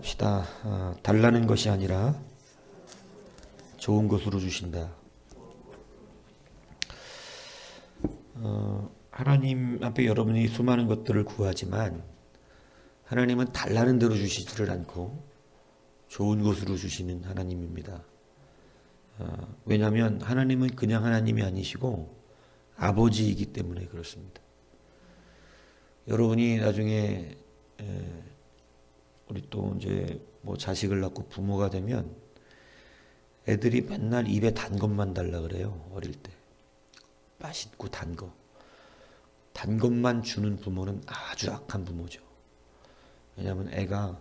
따라합시다. 달라는 것이 아니라 좋은 것으로 주신다. 하나님 앞에 여러분이 수많은 것들을 구하지만 하나님은 달라는 대로 주시지를 않고 좋은 것으로 주시는 하나님입니다. 왜냐하면 하나님은 그냥 하나님이 아니시고 아버지이기 때문에 그렇습니다. 여러분이 나중에 우리 또 이제 뭐 자식을 낳고 부모가 되면 애들이 맨날 입에 단 것만 달라 그래요. 어릴 때 맛있고 단 거. 단 것만 주는 부모는 아주 악한 부모죠. 왜냐하면 애가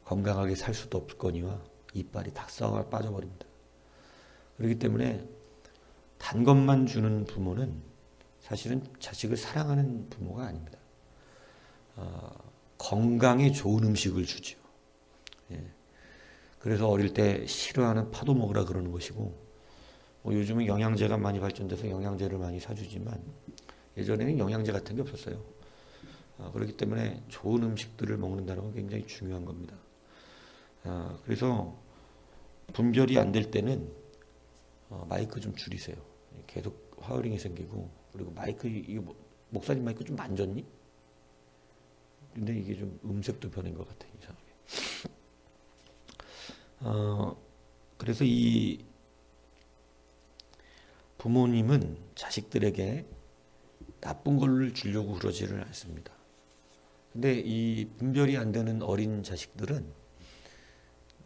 건강하게 살 수도 없거니와 이빨이 다 썩어 빠져버립니다. 그렇기 때문에 단 것만 주는 부모는 사실은 자식을 사랑하는 부모가 아닙니다. 건강에 좋은 음식을 주죠. 예. 그래서 어릴 때 싫어하는 파도 먹으라 그러는 것이고, 요즘은 영양제가 많이 발전돼서 영양제를 많이 사주지만 예전에는 영양제 같은 게 없었어요. 그렇기 때문에 좋은 음식들을 먹는다는 건 굉장히 중요한 겁니다. 그래서 분별이 안 될 때는 마이크 좀 줄이세요. 계속 화어링이 생기고, 그리고 마이크, 이거 목사님 마이크 좀 만졌니? 근데 이게 좀 음색도 변한 것 같아요. 이상하게. 그래서 이 부모님은 자식들에게 나쁜 걸 주려고 그러지를 않습니다. 근데 이 분별이 안 되는 어린 자식들은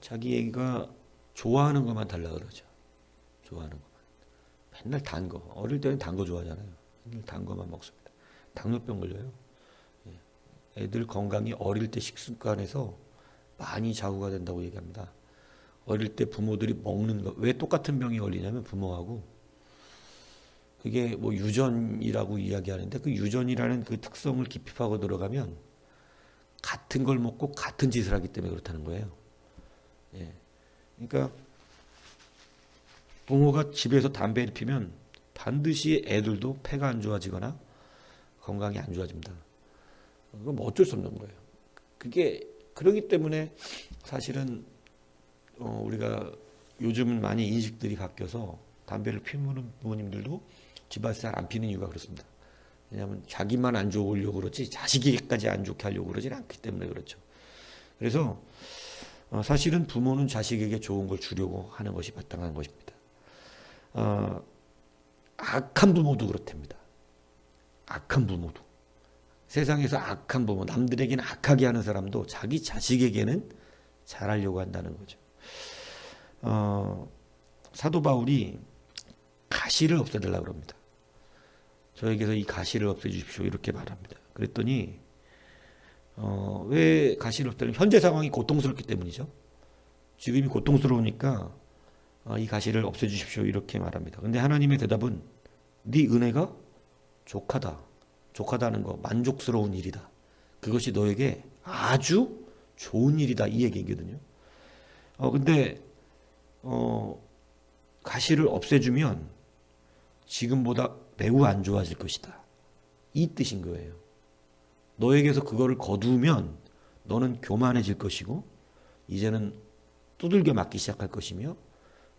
자기 애가 좋아하는 것만 달라 그러죠. 좋아하는 것만. 맨날 단 거. 어릴 때는 단 거 좋아하잖아요. 맨날 단 거만 먹습니다. 당뇨병 걸려요. 애들 건강이 어릴 때 식습관에서 많이 좌우가 된다고 얘기합니다. 어릴 때 부모들이 먹는 거, 왜 똑같은 병이 걸리냐면 부모하고 그게 뭐 유전이라고 이야기하는데, 그 유전이라는 그 특성을 깊이 파고 들어가면 같은 걸 먹고 같은 짓을 하기 때문에 그렇다는 거예요. 예. 그러니까 부모가 집에서 담배를 피면 반드시 애들도 폐가 안 좋아지거나 건강이 안 좋아집니다. 그건 뭐 어쩔 수 없는 거예요. 그게 그러기 때문에 사실은 우리가 요즘은 많이 인식들이 바뀌어서 담배를 피우는 부모님들도 집안에서 잘 안 피는 이유가 그렇습니다. 왜냐하면 자기만 안 좋으려고 그렇지 자식에게까지 안 좋게 하려고 그러지 않기 때문에 그렇죠. 그래서 사실은 부모는 자식에게 좋은 걸 주려고 하는 것이 마땅한 것입니다. 악한 부모도 그렇답니다. 악한 부모도. 세상에서 악한 부모, 남들에게는 악하게 하는 사람도 자기 자식에게는 잘하려고 한다는 거죠. 사도 바울이 가시를 없애달라고 합니다. 저에게서 이 가시를 없애주십시오 이렇게 말합니다. 그랬더니 왜 가시를 없애냐면 현재 상황이 고통스럽기 때문이죠. 지금이 고통스러우니까 이 가시를 없애주십시오 이렇게 말합니다. 근데 하나님의 대답은 네 은혜가 족하다. 족하다는 거 만족스러운 일이다. 그것이 너에게 아주 좋은 일이다 이 얘기거든요. 근데 가시를 없애주면 지금보다 매우 안 좋아질 것이다. 이 뜻인 거예요. 너에게서 그거를 거두면 너는 교만해질 것이고 이제는 두들겨 맞기 시작할 것이며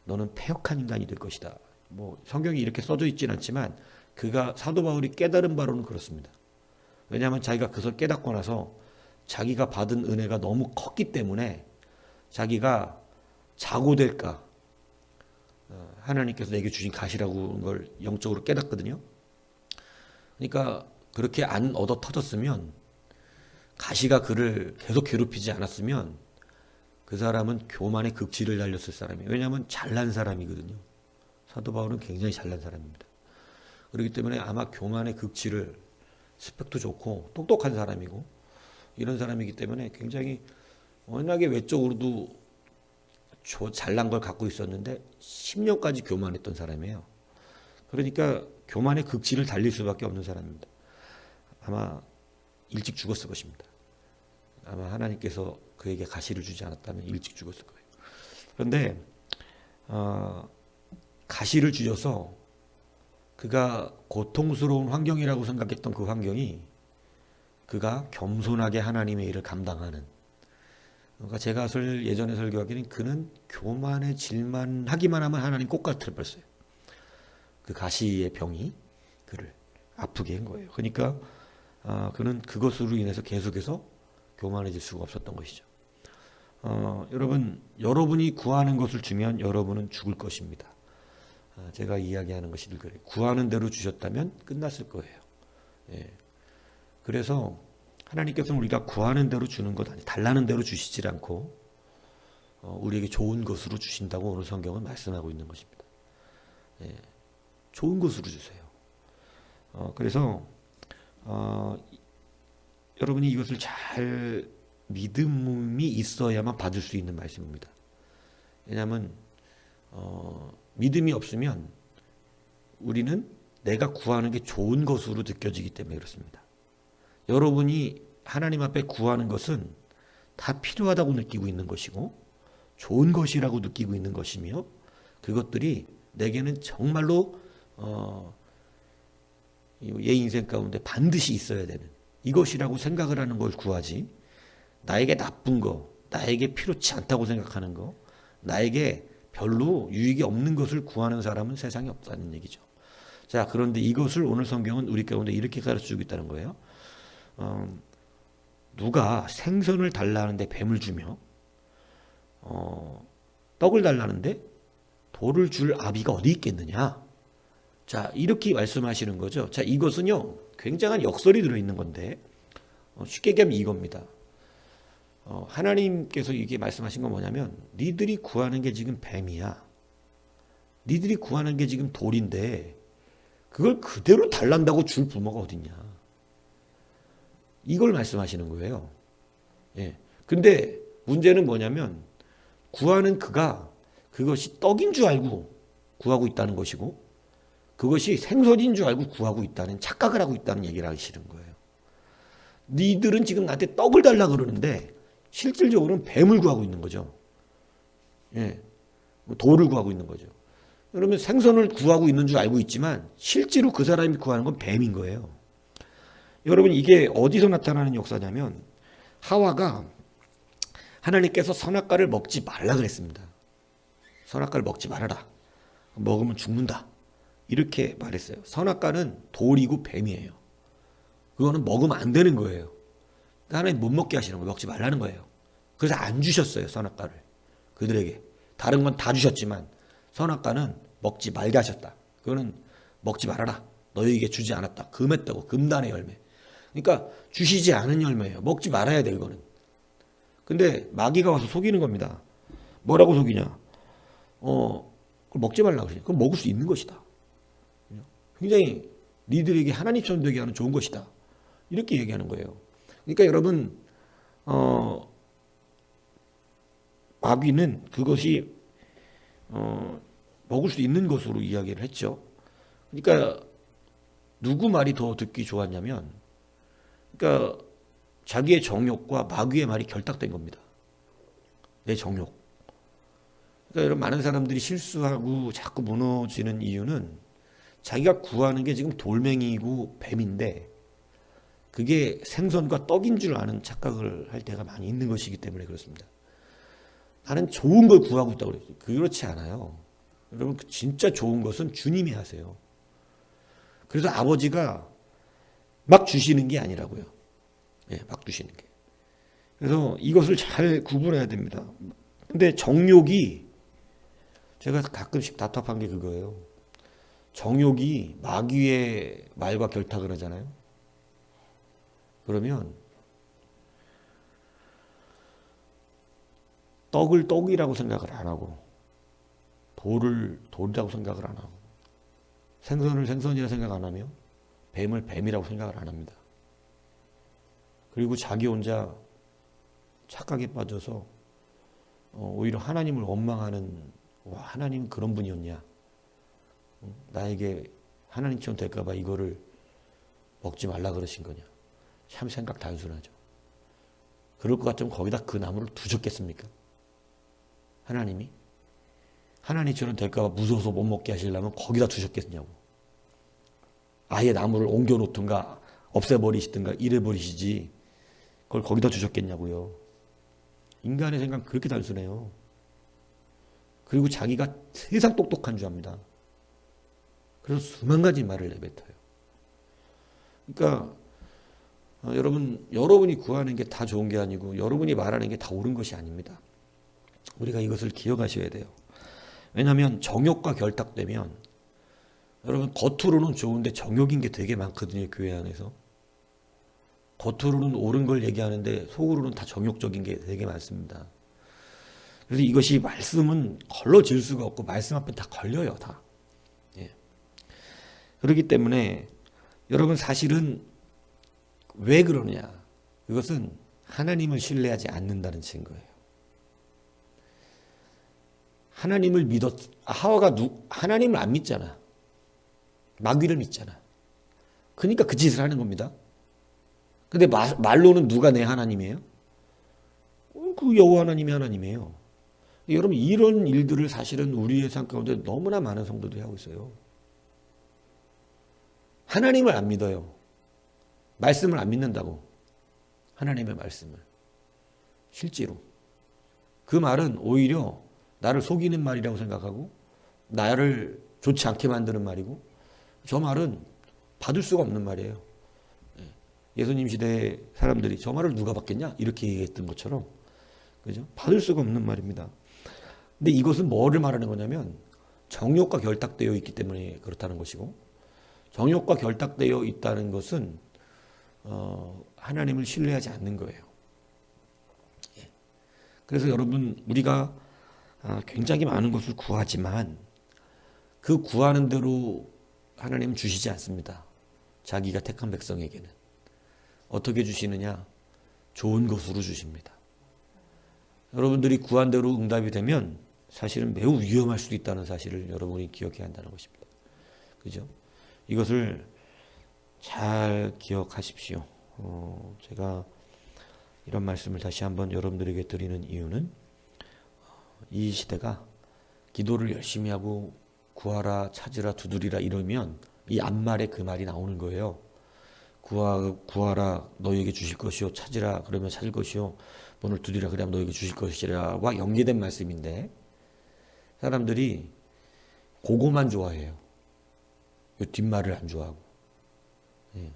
너는 패역한 인간이 될 것이다. 뭐 성경이 이렇게 써져 있지는 않지만 그가 사도 바울이 깨달은 바로는 그렇습니다. 왜냐하면 자기가 그것을 깨닫고 나서 자기가 받은 은혜가 너무 컸기 때문에 자기가 자고될까 하나님께서 내게 주신 가시라고 걸 영적으로 깨닫거든요. 그러니까 그렇게 안 얻어 터졌으면 가시가 그를 계속 괴롭히지 않았으면 그 사람은 교만의 극치를 달렸을 사람이에요. 왜냐하면 잘난 사람이거든요. 사도 바울은 굉장히 잘난 사람입니다. 그렇기 때문에 아마 교만의 극치를 스펙도 좋고 똑똑한 사람이고 이런 사람이기 때문에 굉장히 워낙에 외적으로도 잘난 걸 갖고 있었는데 10년까지 교만했던 사람이에요. 그러니까 교만의 극치를 달릴 수밖에 없는 사람입니다. 아마 일찍 죽었을 것입니다. 아마 하나님께서 그에게 가시를 주지 않았다면 일찍 죽었을 거예요. 그런데 가시를 주셔서 그가 고통스러운 환경이라고 생각했던 그 환경이 그가 겸손하게 하나님의 일을 감당하는, 그러니까 제가 예전에 설교하기는 그는 교만해질만 하기만 하면 하나님 꽃같을 뻔했어요. 그 가시의 병이 그를 아프게 한 거예요. 그러니까 그는 그것으로 인해서 계속해서 교만해질 수가 없었던 것이죠. 여러분이 구하는 것을 주면 여러분은 죽을 것입니다. 제가 이야기하는 것이 늘 그래요. 구하는 대로 주셨다면 끝났을 거예요. 예. 그래서 하나님께서는 우리가 구하는 대로 주는 것 아니, 달라는 대로 주시질 않고 우리에게 좋은 것으로 주신다고 오늘 성경은 말씀하고 있는 것입니다. 예. 좋은 것으로 주세요. 그래서 여러분이 이것을 잘 믿음이 있어야만 받을 수 있는 말씀입니다. 왜냐하면 믿음이 없으면 우리는 내가 구하는 게 좋은 것으로 느껴지기 때문에 그렇습니다. 여러분이 하나님 앞에 구하는 것은 다 필요하다고 느끼고 있는 것이고 좋은 것이라고 느끼고 있는 것이며 그것들이 내게는 정말로 얘 인생 가운데 반드시 있어야 되는 이것이라고 생각을 하는 걸 구하지, 나에게 나쁜 거, 나에게 필요치 않다고 생각하는 거, 나에게 별로 유익이 없는 것을 구하는 사람은 세상에 없다는 얘기죠. 자, 그런데 이것을 오늘 성경은 우리 가운데 이렇게 가르쳐주고 있다는 거예요. 누가 생선을 달라는데 뱀을 주며 떡을 달라는데 돌을 줄 아비가 어디 있겠느냐. 자, 이렇게 말씀하시는 거죠. 자, 이것은요 굉장한 역설이 들어있는 건데 쉽게 얘기하면 이겁니다. 하나님께서 이게 말씀하신 건 뭐냐면 니들이 구하는 게 지금 뱀이야. 니들이 구하는 게 지금 돌인데 그걸 그대로 달란다고 줄 부모가 어딨냐. 이걸 말씀하시는 거예요. 예. 근데 문제는 뭐냐면 구하는 그가 그것이 떡인 줄 알고 구하고 있다는 것이고 그것이 생선인 줄 알고 구하고 있다는 착각을 하고 있다는 얘기를 하시는 거예요. 니들은 지금 나한테 떡을 달라 그러는데 실질적으로는 뱀을 구하고 있는 거죠. 예. 돌을 구하고 있는 거죠. 그러면 생선을 구하고 있는 줄 알고 있지만 실제로 그 사람이 구하는 건 뱀인 거예요. 여러분 이게 어디서 나타나는 역사냐면 하와가 하나님께서 선악과를 먹지 말라 그랬습니다. 선악과를 먹지 말아라. 먹으면 죽는다. 이렇게 말했어요. 선악과는 돌이고 뱀이에요. 그거는 먹으면 안 되는 거예요. 하나님 못 먹게 하시는 거예요. 먹지 말라는 거예요. 그래서 안 주셨어요. 선악과를. 그들에게. 다른 건 다 주셨지만 선악과는 먹지 말게 하셨다. 그거는 먹지 말아라. 너희에게 주지 않았다. 금했다고. 금단의 열매. 그러니까 주시지 않은 열매예요. 먹지 말아야 돼 이거는. 근데 마귀가 와서 속이는 겁니다. 뭐라고 속이냐. 그걸 먹지 말라고 그러냐. 그건 먹을 수 있는 것이다. 굉장히 니들에게 하나님처럼 되게 하는 좋은 것이다. 이렇게 얘기하는 거예요. 그러니까 여러분 마귀는 그것이 먹을 수 있는 것으로 이야기를 했죠. 그러니까 누구 말이 더 듣기 좋았냐면 그러니까 자기의 정욕과 마귀의 말이 결탁된 겁니다. 내 정욕. 그러니까 여러분 많은 사람들이 실수하고 자꾸 무너지는 이유는 자기가 구하는 게 지금 돌멩이고 뱀인데 그게 생선과 떡인 줄 아는 착각을 할 때가 많이 있는 것이기 때문에 그렇습니다. 나는 좋은 걸 구하고 있다고 그래요. 그렇지 않아요. 여러분 진짜 좋은 것은 주님이 하세요. 그래서 아버지가 막 주시는 게 아니라고요. 예, 막 주시는 게. 그래서 이것을 잘 구분해야 됩니다. 근데 정욕이 제가 가끔씩 답답한 게 그거예요. 정욕이 마귀의 말과 결탁을 하잖아요. 그러면 떡을 떡이라고 생각을 안 하고 돌을 돌이라고 생각을 안 하고 생선을 생선이라 생각 안 하며 뱀을 뱀이라고 생각을 안 합니다. 그리고 자기 혼자 착각에 빠져서 오히려 하나님을 원망하는 와 하나님은 그런 분이었냐. 나에게 하나님처럼 될까 봐 이거를 먹지 말라 그러신 거냐. 참 생각 단순하죠. 그럴 것 같으면 거기다 그 나무를 두셨겠습니까? 하나님이? 하나님처럼 될까봐 무서워서 못 먹게 하시려면 거기다 두셨겠냐고. 아예 나무를 옮겨놓든가 없애버리시든가 이래버리시지 그걸 거기다 두셨겠냐고요. 인간의 생각은 그렇게 단순해요. 그리고 자기가 세상 똑똑한 줄 압니다. 그래서 수만 가지 말을 내뱉어요. 그러니까 여러분이 구하는 게 다 좋은 게 아니고 여러분이 말하는 게 다 옳은 것이 아닙니다. 우리가 이것을 기억하셔야 돼요. 왜냐하면 정욕과 결탁되면 여러분 겉으로는 좋은데 정욕인 게 되게 많거든요. 교회 안에서. 겉으로는 옳은 걸 얘기하는데 속으로는 다 정욕적인 게 되게 많습니다. 그래서 이것이 말씀은 걸러질 수가 없고 말씀 앞에 다 걸려요. 다. 예. 그렇기 때문에 여러분 사실은 왜 그러느냐. 그것은 하나님을 신뢰하지 않는다는 증거예요. 하나님을 하와가 하나님을 안 믿잖아. 마귀를 믿잖아. 그러니까 그 짓을 하는 겁니다. 근데 말로는 누가 내 하나님이에요? 그 여호와 하나님이 하나님이에요. 여러분 이런 일들을 사실은 우리의 삶 가운데 너무나 많은 성도들이 하고 있어요. 하나님을 안 믿어요. 말씀을 안 믿는다고. 하나님의 말씀을. 실제로. 그 말은 오히려 나를 속이는 말이라고 생각하고 나를 좋지 않게 만드는 말이고 저 말은 받을 수가 없는 말이에요. 예수님 시대의 사람들이 저 말을 누가 받겠냐? 이렇게 얘기했던 것처럼 그죠? 받을 수가 없는 말입니다. 근데 이것은 뭐를 말하는 거냐면 정욕과 결탁되어 있기 때문에 그렇다는 것이고 정욕과 결탁되어 있다는 것은 하나님을 신뢰하지 않는 거예요. 그래서 여러분 우리가 굉장히 많은 것을 구하지만 그 구하는 대로 하나님은 주시지 않습니다. 자기가 택한 백성에게는. 어떻게 주시느냐? 좋은 것으로 주십니다. 여러분들이 구한 대로 응답이 되면 사실은 매우 위험할 수도 있다는 사실을 여러분이 기억해야 한다는 것입니다. 그죠? 이것을 잘 기억하십시오. 제가 이런 말씀을 다시 한번 여러분들에게 드리는 이유는 이 시대가 기도를 열심히 하고 구하라, 찾으라, 두드리라 이러면 이 앞말에 그 말이 나오는 거예요. 구하라 너희에게 주실 것이요 찾으라 그러면 찾을 것이요 문을 두드리라 그러면 너희에게 주실 것이라와 연계된 말씀인데 사람들이 그거만 좋아해요. 이 뒷말을 안 좋아하고. 예.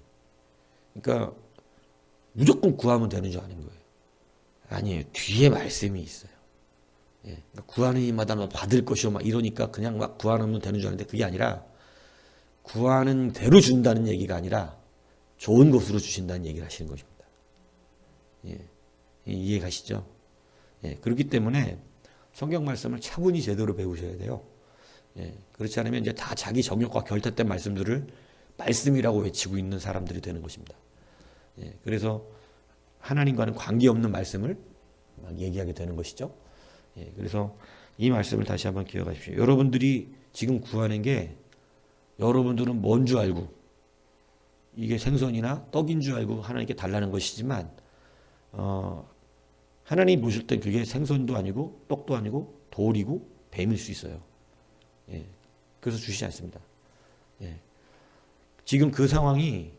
그러니까 무조건 구하면 되는 줄 아는 거예요. 아니에요. 뒤에 말씀이 있어요. 예. 그러니까 구하는 이마다 받을 것이요 막 이러니까 그냥 막 구하면 되는 줄 아는데 그게 아니라 구하는 대로 준다는 얘기가 아니라 좋은 것으로 주신다는 얘기를 하시는 것입니다. 예. 이해 가시죠? 예. 그렇기 때문에 성경 말씀을 차분히 제대로 배우셔야 돼요. 예. 그렇지 않으면 이제 다 자기 정욕과 결탁된 말씀들을 말씀이라고 외치고 있는 사람들이 되는 것입니다. 예. 그래서 하나님과는 관계없는 말씀을 막 얘기하게 되는 것이죠. 예. 그래서 이 말씀을 다시 한번 기억하십시오. 여러분들이 지금 구하는 게 여러분들은 뭔 줄 알고 이게 생선이나 떡인 줄 알고 하나님께 달라는 것이지만 하나님 보실 때 그게 생선도 아니고 떡도 아니고 돌이고 뱀일 수 있어요. 예. 그래서 주시지 않습니다. 예. 지금 그 상황이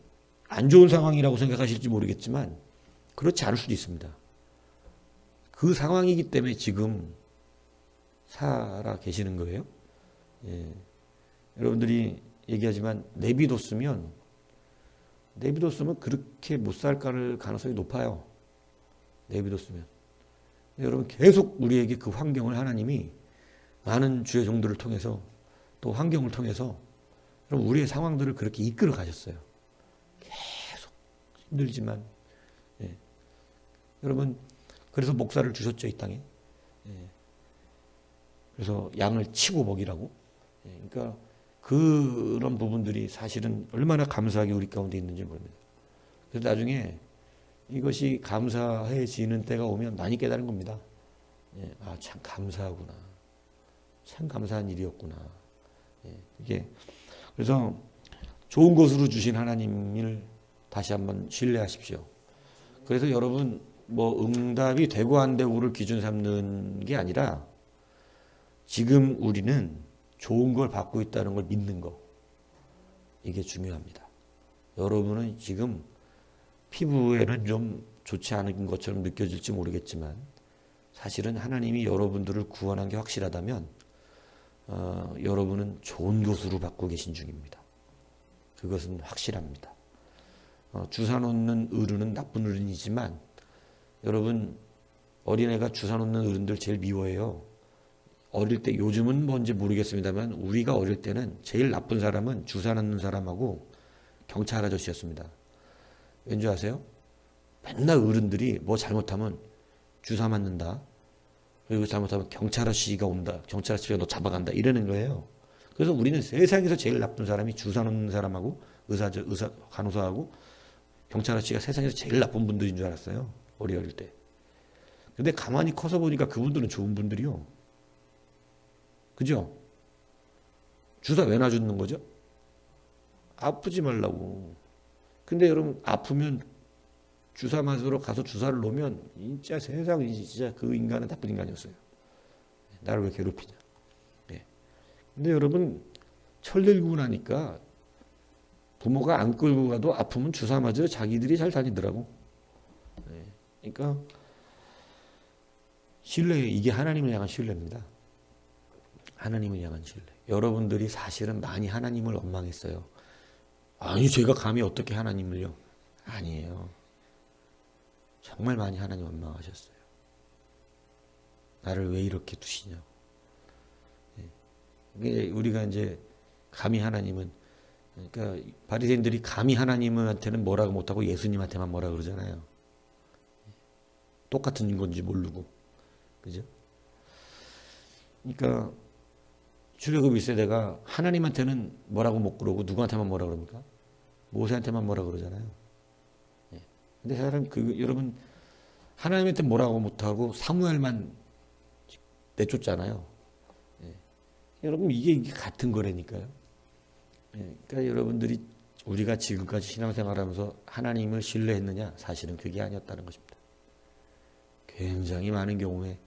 안 좋은 상황이라고 생각하실지 모르겠지만 그렇지 않을 수도 있습니다. 그 상황이기 때문에 지금 살아 계시는 거예요. 예. 여러분들이 얘기하지만 내비뒀으면 그렇게 못 살 가능성이 높아요. 내비뒀으면. 여러분 계속 우리에게 그 환경을 하나님이 많은 주의 종들을 통해서 또 환경을 통해서 여러분 우리의 상황들을 그렇게 이끌어 가셨어요. 계속 힘들지만 예. 여러분 그래서 목사를 주셨죠 이 땅에. 예. 그래서 양을 치고 먹이라고. 예. 그러니까 그런 부분들이 사실은 얼마나 감사하게 우리 가운데 있는지 모릅니다. 그래서 나중에 이것이 감사해지는 때가 오면 많이 깨달은 겁니다. 예, 아, 참 감사하구나. 참 감사한 일이었구나. 예, 이게 그래서 좋은 것으로 주신 하나님을 다시 한번 신뢰하십시오. 그래서 여러분 뭐 응답이 되고 안 되고를 기준 삼는 게 아니라 지금 우리는 좋은 걸 받고 있다는 걸 믿는 거. 이게 중요합니다. 여러분은 지금 피부에는 좀 좋지 않은 것처럼 느껴질지 모르겠지만 사실은 하나님이 여러분들을 구원한 게 확실하다면 여러분은 좋은 것으로 받고 계신 중입니다. 그것은 확실합니다. 주사 놓는 어른은 나쁜 어른이지만 여러분 어린애가 주사 놓는 어른들 제일 미워해요. 어릴 때 요즘은 뭔지 모르겠습니다만 우리가 어릴 때는 제일 나쁜 사람은 주사 놓는 사람하고 경찰 아저씨였습니다. 왠지 아세요? 맨날 어른들이 뭐 잘못하면 주사 맞는다. 그리고 잘못하면 경찰 아저씨가 온다. 경찰 아저씨가 너 잡아간다. 이러는 거예요. 그래서 우리는 세상에서 제일 나쁜 사람이 주사 놓는 사람하고 의사 간호사하고 경찰 아저씨가 세상에서 제일 나쁜 분들인 줄 알았어요. 어릴 때. 근데 가만히 커서 보니까 그분들은 좋은 분들이요. 그죠? 주사 왜 놔주는 거죠? 아프지 말라고. 근데 여러분 아프면 주사 맞으러 가서 주사를 놓으면 진짜 세상에 진짜 그 인간은 나쁜 인간이었어요. 나를 왜 괴롭히냐. 예. 근데 여러분 철들고 나니까 부모가 안 끌고 가도 아프면 주사 맞으러 자기들이 잘 다니더라고. 예. 그러니까 신뢰, 이게 하나님을 향한 신뢰입니다. 하나님을 향한 신뢰. 여러분들이 사실은 많이 하나님을 원망했어요. 아니 제가 감히 어떻게 하나님을요? 아니에요. 정말 많이 하나님 원망하셨어요. 나를 왜 이렇게 두시냐고. 예. 우리가 이제 감히 하나님은, 그러니까 바리새인들이 감히 하나님한테는 뭐라고 못하고 예수님한테만 뭐라 그러잖아요. 똑같은 건지 모르고, 그죠? 그러니까 출애굽 1세대가 하나님한테는 뭐라고 못 그러고 누구한테만 뭐라 그럽니까? 모세한테만 뭐라 그러잖아요. 예. 근데 사람 여러분 하나님한테 뭐라고 못하고 사무엘만 내쫓잖아요. 예. 여러분 이게 같은 거라니까요. 예. 그러니까 여러분들이 우리가 지금까지 신앙생활하면서 하나님을 신뢰했느냐? 사실은 그게 아니었다는 것입니다. 굉장히 많은 경우에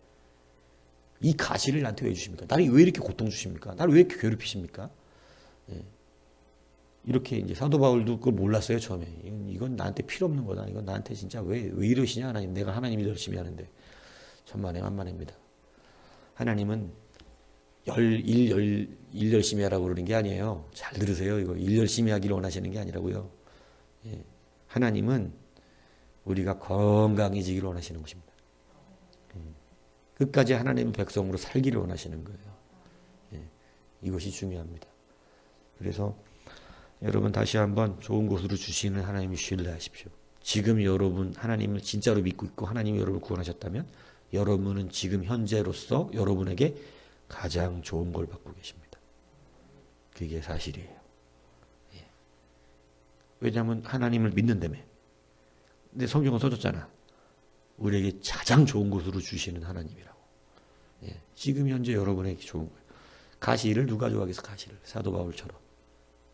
이 가시를 나한테 왜 주십니까? 나를 왜 이렇게 고통 주십니까? 나를 왜 이렇게 괴롭히십니까? 예. 이렇게 이제 사도 바울도 그걸 몰랐어요 처음에. 이건 나한테 필요 없는 거다. 이건 나한테 진짜 왜 이러시냐 하나님. 내가 하나님이 열심히 하는데 천만에 만만입니다. 하나님은 일 열심히 하라고 그러는 게 아니에요. 잘 들으세요. 이거 일 열심히 하기를 원하시는 게 아니라고요. 예. 하나님은 우리가 건강해지기를 원하시는 것입니다. 끝까지 하나님의 백성으로 살기를 원하시는 거예요. 예, 이것이 중요합니다. 그래서 여러분 다시 한번 좋은 곳으로 주시는 하나님을 신뢰하십시오. 지금 여러분 하나님을 진짜로 믿고 있고 하나님이 여러분을 구원하셨다면 여러분은 지금 현재로서 여러분에게 가장 좋은 걸 받고 계십니다. 그게 사실이에요. 예. 왜냐하면 하나님을 믿는다며. 근데 성경은 써줬잖아. 우리에게 가장 좋은 곳으로 주시는 하나님이라고. 예, 지금 현재 여러분에게 좋은 거예요. 가시를 누가 좋아하겠어? 가시를. 사도 바울처럼.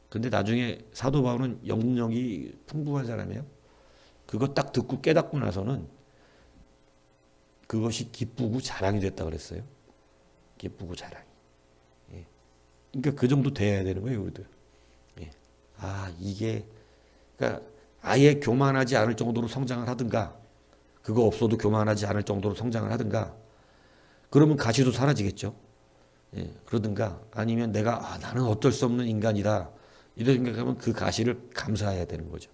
근데 나중에 사도 바울은 영역이 풍부한 사람이에요. 그거 딱 듣고 깨닫고 나서는 그것이 기쁘고 자랑이 됐다 그랬어요. 기쁘고 자랑이. 예. 그러니까 그 정도 돼야 되는 거예요, 우리들. 예. 이게 그러니까 아예 교만하지 않을 정도로 성장을 하든가. 그거 없어도 교만하지 않을 정도로 성장을 하든가. 그러면 가시도 사라지겠죠. 예, 그러든가 아니면 내가 나는 어쩔 수 없는 인간이다. 이런 생각하면 그 가시를 감사해야 되는 거죠.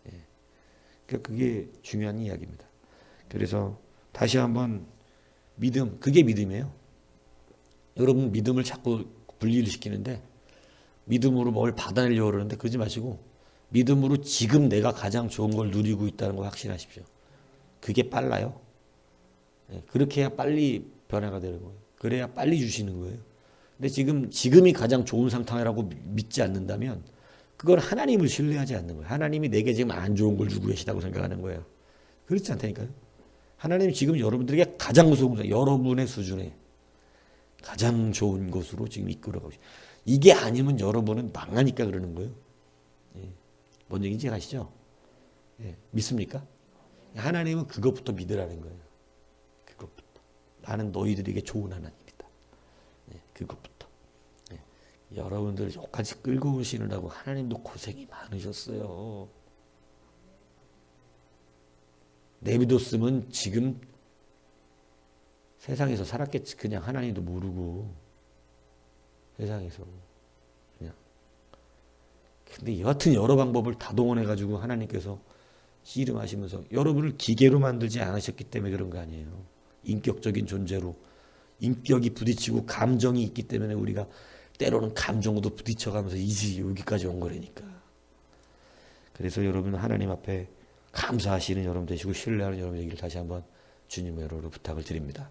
예, 그러니까 그게 중요한 이야기입니다. 그래서 다시 한번 믿음, 그게 믿음이에요. 여러분 믿음을 자꾸 분리를 시키는데 믿음으로 뭘 받아내려고 그러는데 그러지 마시고 믿음으로 지금 내가 가장 좋은 걸 누리고 있다는 걸 확신하십시오. 그게 빨라요. 예, 그렇게 해야 빨리 변화가 되는 거예요. 그래야 빨리 주시는 거예요. 근데 지금이 가장 좋은 상태라고 믿지 않는다면 그건 하나님을 신뢰하지 않는 거예요. 하나님이 내게 지금 안 좋은 걸 주고 계시다고 생각하는 거예요. 그렇지 않다니까요. 하나님이 지금 여러분들에게 가장 좋은, 여러분의 수준에 가장 좋은 것으로 지금 이끌어가고 있어요. 이게 아니면 여러분은 망하니까 그러는 거예요. 예. 뭔 얘기인지 아시죠? 예, 믿습니까? 하나님은 그것부터 믿으라는 거예요. 그것부터. 나는 너희들에게 좋은 하나님이다. 예, 그것부터. 예, 여러분들 여기까지 끌고 오시느라고 하나님도 고생이 많으셨어요. 내비뒀으면 지금 세상에서 살았겠지. 그냥 하나님도 모르고 세상에서 그냥. 근데 여하튼 여러 방법을 다 동원해가지고 하나님께서 씨름하시면서 여러분을 기계로 만들지 않으셨기 때문에 그런 거 아니에요. 인격적인 존재로 인격이 부딪히고 감정이 있기 때문에 우리가 때로는 감정으로도 부딪혀가면서 이제 여기까지 온 거라니까. 그래서 여러분 하나님 앞에 감사하시는 여러분 되시고 신뢰하는 여러분 되기를 다시 한번 주님의 이름으로 부탁을 드립니다.